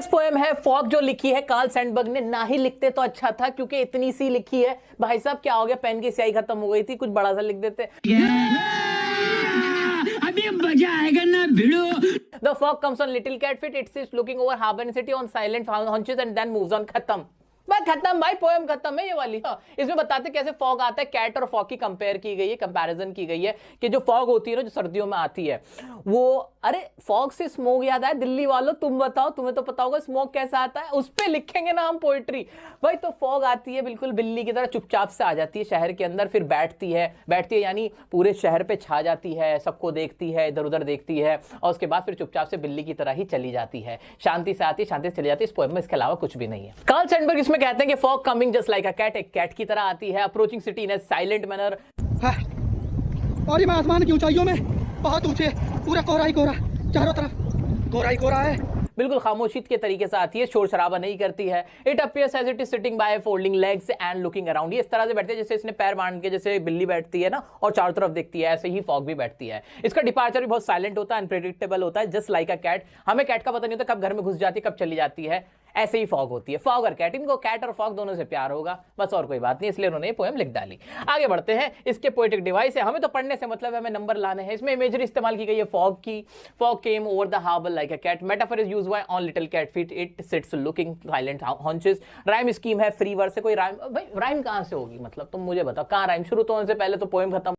Next poem है fog, जो लिखी है कार्ल सैंडबर्ग ने। ना ही लिखते तो अच्छा था, क्योंकि इतनी सी लिखी है। भाई साहब क्या हो गया, पेन की स्याही खत्म हो गई थी, कुछ बड़ा सा लिख देते। अभी मजा आएगा ना भिड़ो। The fog comes on little cat feet. It sits looking over Harbor City on silent haunches and then moves on. खत्म भाई, खत्म भाई, पोएम खत्म है ये वाली। हाँ, इसमें बताते कैसे फॉग आता है। कैट और फॉग की कंपेयर की गई है, कंपैरिजन की गई है कि जो फॉग होती है ना, जो सर्दियों में आती है वो, अरे फॉग से स्मोक याद आया, दिल्ली वालों तुम बताओ, तुम्हें तो पता होगा स्मोक कैसा आता है, उस पे लिखेंगे ना हम पोएट्री भाई। तो फॉग आती है बिल्कुल बिल्ली की तरह, चुपचाप से आ जाती है शहर के अंदर, फिर बैठती है यानी पूरे शहर पे छा जाती है, सबको देखती है, इधर उधर देखती है, और उसके बाद फिर चुपचाप से बिल्ली की तरह ही चली जाती है। शांति से आती, शांति से चली जाती है। इस पोएम में इसके अलावा कुछ भी नहीं है। कार्ल सैंडबर्ग इसमें कहते हैं कि fog coming just like a cat, एक कैट की तरह आती है, approaching city in a silent manner. और ये आसमान की ऊंचाइयों में बहुत ऊंचे, पूरा कोहरा ही कोहरा, चारों तरफ कोहरा ही कोहरा है। बिल्कुल खामोशी के तरीके से आती है, शोर शराबा नहीं करती है। It appears as it is sitting by folding legs and looking around. ये इस तरह से बैठती है जैसे इसने पैर बांध के, जैसे बिल्ली बैठती है ना और चारों तरफ देखती है, ऐसे ही फॉग भी बैठती है। इसका डिपार्चर भी बहुत साइलेंट होता है, अनप्रेडिक्टेबल होता है, जस्ट लाइक अ कैट। हमें कैट का पता नहीं होता कब घर में घुस जाती है, कब चली जाती है, ऐसे ही फॉग होती है। फॉग और कैट, इनको कैट और फॉग दोनों से प्यार होगा, बस और कोई बात नहीं, इसलिए उन्होंने ये पोएम लिख डाली। आगे बढ़ते हैं। इसके पोएटिक डिवाइस है, हमें तो पढ़ने से मतलब है, हमें नंबर लाने हैं। इसमें इमेजरी इस्तेमाल की गई है फॉग की। Fog came over the harbour like a cat, metaphor is used by on little cat feet, it sits looking silent haunches. Rhyme scheme है फ्री वर्स से। कोई राइम भाई, राइम कहां से होगी, मतलब तुम मुझे बताओ कहां राइम शुरू तो होने से पहले तो पोएम खत्म।